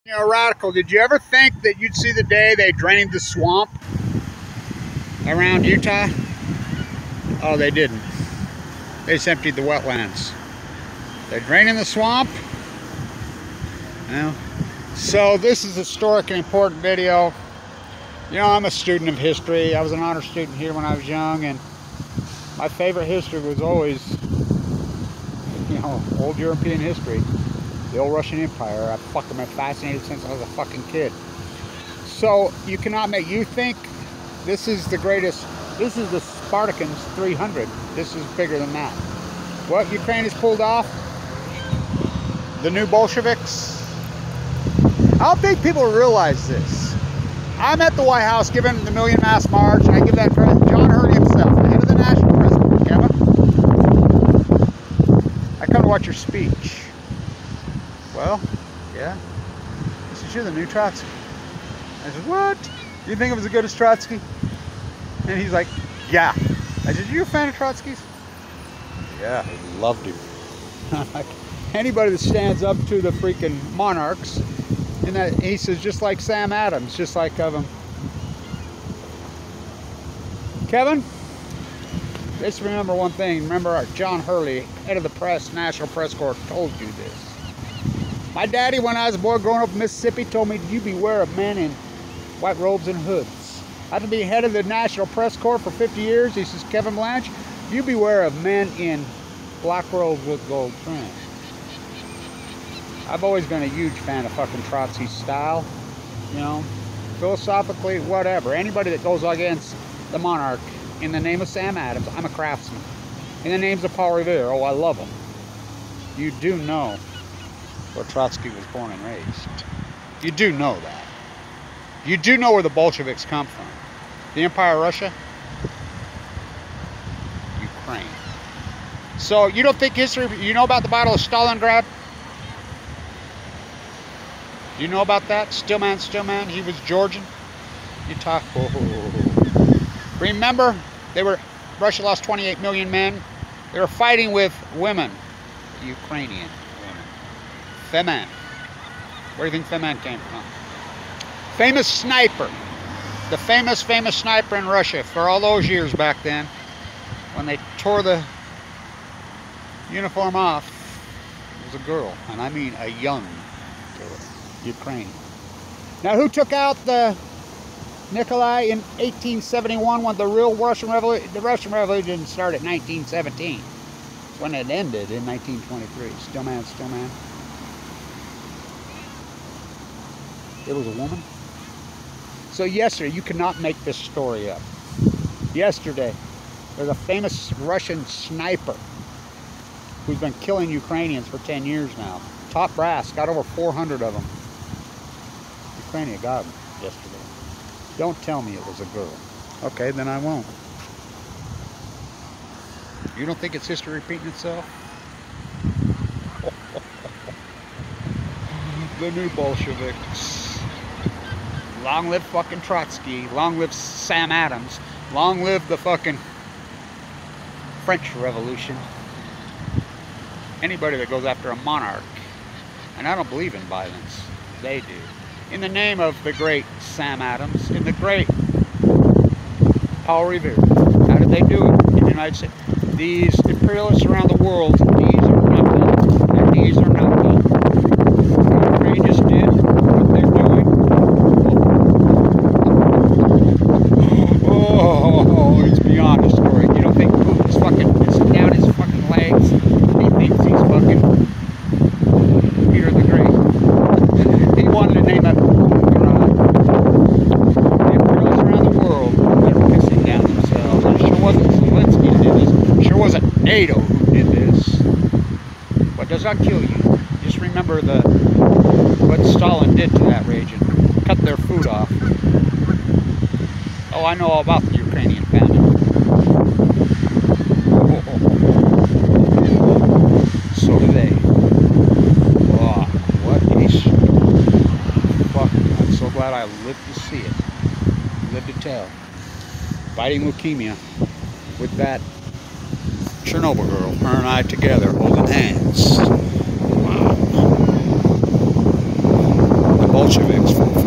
You know, Radical, did you ever think that you'd see the day they drained the swamp around Utah? Oh, they didn't. They just emptied the wetlands. They're draining the swamp. So this is a historic and important video. You know, I'm a student of history. I was an honor student here when I was young, and my favorite history was always, you know, old European history. The old Russian Empire. I've fucking been fascinated since I was a fucking kid. So you cannot make, you think this is the greatest, this is the Spartans 300. This is bigger than that. What Ukraine has pulled off, the new Bolsheviks. I don't think people realize this. I'm at the White House giving the Million Mass March, and I give that credit to John Hurley himself, the head of the national president. Kevin, I come to watch your speech. Well, yeah. He says, you're the new Trotsky. I said, what? You think it was as good as Trotsky? And he's like, yeah. I said, you a fan of Trotsky's? Yeah, I loved him. I'm like, anybody that stands up to the freaking monarchs, and that, he says, just like Sam Adams, just like Kevin. Kevin, just remember one thing. Remember John Hurley, head of the press, National Press Corps, told you this. My daddy, when I was a boy growing up in Mississippi, told me, you beware of men in white robes and hoods. After being head of the National Press Corps for 50 years, he says, Kevin Blanche, you beware of men in black robes with gold trim. I've always been a huge fan of fucking Trotsky's style, you know, philosophically, whatever. Anybody that goes against the monarch in the name of Sam Adams, I'm a craftsman. In the names of Paul Revere, oh, I love them. You do know where Trotsky was born and raised. You do know that. You do know where the Bolsheviks come from. The Empire of Russia? Ukraine. So you don't think history, you know about the Battle of Stalingrad? Do you know about that? Stillman, he was Georgian. You talk, Remember, Russia lost 28 million men. They were fighting with women, Ukrainian. Femen. Where do you think Femen came from? Famous sniper. The famous sniper in Russia for all those years back then, when they tore the uniform off, it was a girl, and I mean a young girl, Ukraine. Now, who took out the Nikolai in 1871 when the real Russian Revolution, the Russian Revolution didn't start at 1917, when it ended in 1923. Stillman. It was a woman. So yesterday, you cannot make this story up. Yesterday, there's a famous Russian sniper who's been killing Ukrainians for 10 years now. Top brass, got over 400 of them. Ukraine got them yesterday. Don't tell me it was a girl. Okay, then I won't. You don't think it's history repeating itself? The new Bolsheviks. Long live fucking Trotsky. Long live Sam Adams. Long live the fucking French Revolution. Anybody that goes after a monarch, and I don't believe in violence, they do. In the name of the great Sam Adams, in the great Paul Revere. How did they do it in the United States? These imperialists around the world, these are not done. And these are not done. What Ukraine just did, what they're doing. Oh, it's beyond the story. You don't think Putin's fucking sitting down his fucking legs? He thinks he's fucking Peter the Great. He wanted to name it PUtinGRAD. The imperialists around the world, they're pissing down themselves. And it sure wasn't Zelensky who did this. It sure wasn't NATO who did this. But does not kill you. Just remember what Stalin did to that region. Cut their food off. Oh, I know all about the Ukrainian famine. So do they. Oh, what a fuck. I'm so glad I lived to see it. Lived to tell. Fighting leukemia with that Chernobyl girl. Her and I together holding hands. Wow. The Bolsheviks